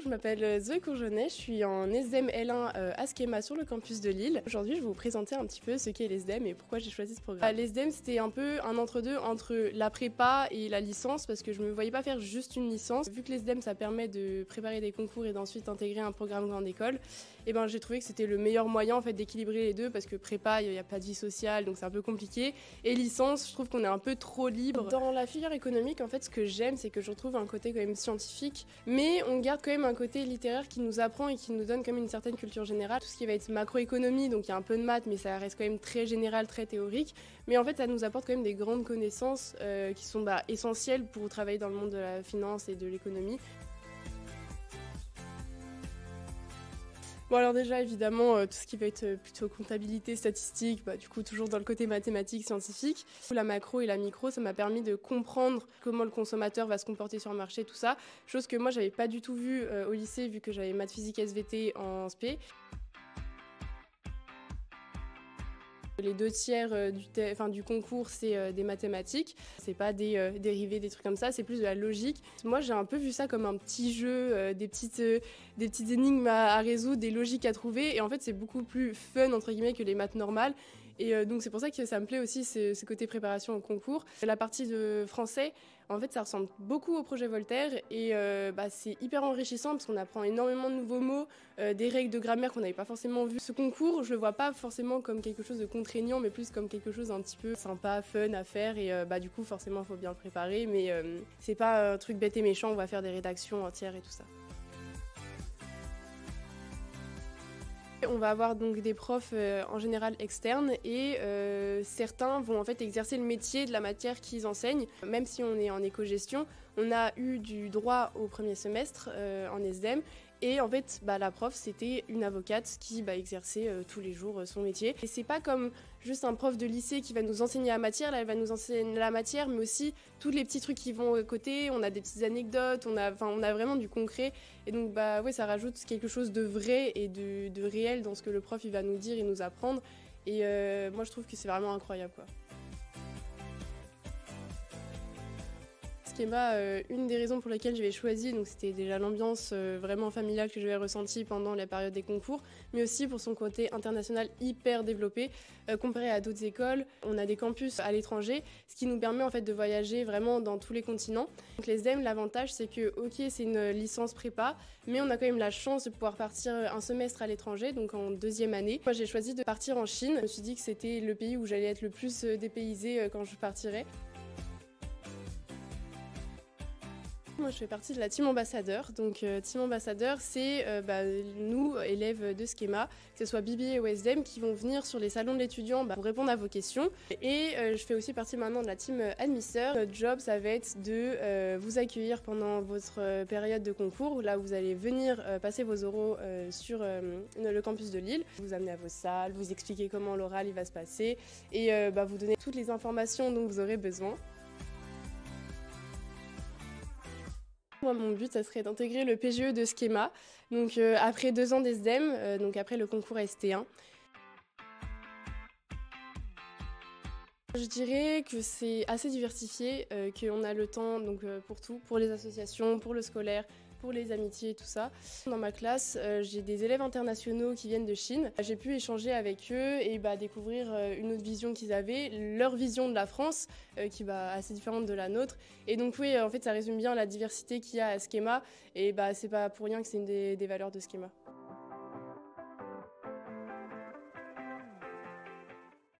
je m'appelle Zoé Courgeonnet, je suis en SDEM L1 à Schema sur le campus de Lille. Aujourd'hui, je vais vous présenter un petit peu ce qu'est l'SDEM et pourquoi j'ai choisi ce programme. L'SDEM, c'était un peu un entre-deux entre la prépa et la licence parce que je me voyais pas faire juste une licence. Vu que l'SDEM, ça permet de préparer des concours et d'ensuite intégrer un programme grande école, et ben j'ai trouvé que c'était le meilleur moyen en fait d'équilibrer les deux parce que prépa, il n'y a pas de vie sociale, donc c'est un peu compliqué. Et licence, je trouve qu'on est un peu trop libre. Dans la filière économique, en fait, ce que j'aime, c'est que je retrouve un côté quand même scientifique, mais on garde quand même un côté littéraire qui nous apprend et qui nous donne quand même une certaine culture générale. Tout ce qui va être macroéconomie, donc il y a un peu de maths, mais ça reste quand même très général, très théorique. Mais en fait, ça nous apporte quand même des grandes connaissances qui sont essentielles pour travailler dans le monde de la finance et de l'économie. Bon alors déjà évidemment tout ce qui va être plutôt comptabilité, statistique, du coup toujours dans le côté mathématique, scientifique. La macro et la micro, ça m'a permis de comprendre comment le consommateur va se comporter sur le marché, tout ça. Chose que moi j'avais pas du tout vu au lycée vu que j'avais maths physique SVT en spé. Les 2/3 du concours, c'est des mathématiques. C'est pas des dérivés, des trucs comme ça, c'est plus de la logique. Moi, j'ai un peu vu ça comme un petit jeu, des petites énigmes à résoudre, des logiques à trouver. Et en fait, c'est beaucoup plus fun, entre guillemets, que les maths normales. Et donc, c'est pour ça que ça me plaît aussi, ce côté préparation au concours. La partie de français, en fait, ça ressemble beaucoup au projet Voltaire. Et c'est hyper enrichissant parce qu'on apprend énormément de nouveaux mots, des règles de grammaire qu'on n'avait pas forcément vues. Ce concours, je le vois pas forcément comme quelque chose de contraignant, mais plus comme quelque chose un petit peu sympa, fun à faire. Et du coup, forcément, il faut bien le préparer. Mais c'est pas un truc bête et méchant, on va faire des rédactions entières et tout ça. On va avoir donc des profs en général externes et certains vont en fait exercer le métier de la matière qu'ils enseignent. Même si on est en éco-gestion, on a eu du droit au premier semestre en SDEM. Et en fait, la prof, c'était une avocate qui exerçait tous les jours son métier. Et c'est pas comme juste un prof de lycée qui va nous enseigner la matière. Là, elle va nous enseigner la matière, mais aussi tous les petits trucs qui vont à côté. On a des petites anecdotes, on a vraiment du concret. Et donc, ça rajoute quelque chose de vrai et de réel dans ce que le prof il va nous dire et nous apprendre. Et moi, je trouve que c'est vraiment incroyable, quoi. Schema, une des raisons pour lesquelles j'avais choisi, donc c'était déjà l'ambiance vraiment familiale que j'avais ressentie pendant la période des concours, mais aussi pour son côté international hyper développé. Comparé à d'autres écoles, on a des campus à l'étranger, ce qui nous permet en fait de voyager vraiment dans tous les continents. Donc les SDEM, l'avantage c'est que ok c'est une licence prépa, mais on a quand même la chance de pouvoir partir un semestre à l'étranger, donc en deuxième année. Moi j'ai choisi de partir en Chine, je me suis dit que c'était le pays où j'allais être le plus dépaysée quand je partirais. Moi, je fais partie de la team ambassadeur. Donc, team ambassadeur, c'est nous, élèves de Schema, que ce soit BBA ou SDEM, qui vont venir sur les salons de l'étudiant pour répondre à vos questions. Et je fais aussi partie maintenant de la team admisseur. Notre job, ça va être de vous accueillir pendant votre période de concours, là où vous allez venir passer vos oraux sur le campus de Lille, vous amener à vos salles, vous expliquer comment l'oral il va se passer et vous donner toutes les informations dont vous aurez besoin. Moi, mon but, ça serait d'intégrer le PGE de Schema, donc après 2 ans d'SDEM, donc après le concours ST1. Je dirais que c'est assez diversifié, qu'on a le temps pour tout, pour les associations, pour le scolaire, pour les amitiés, tout ça. Dans ma classe, j'ai des élèves internationaux qui viennent de Chine. J'ai pu échanger avec eux et découvrir une autre vision qu'ils avaient, leur vision de la France, qui est assez différente de la nôtre. Et donc oui, en fait, ça résume bien la diversité qu'il y a à Schema. Et c'est pas pour rien que c'est une des valeurs de Schema.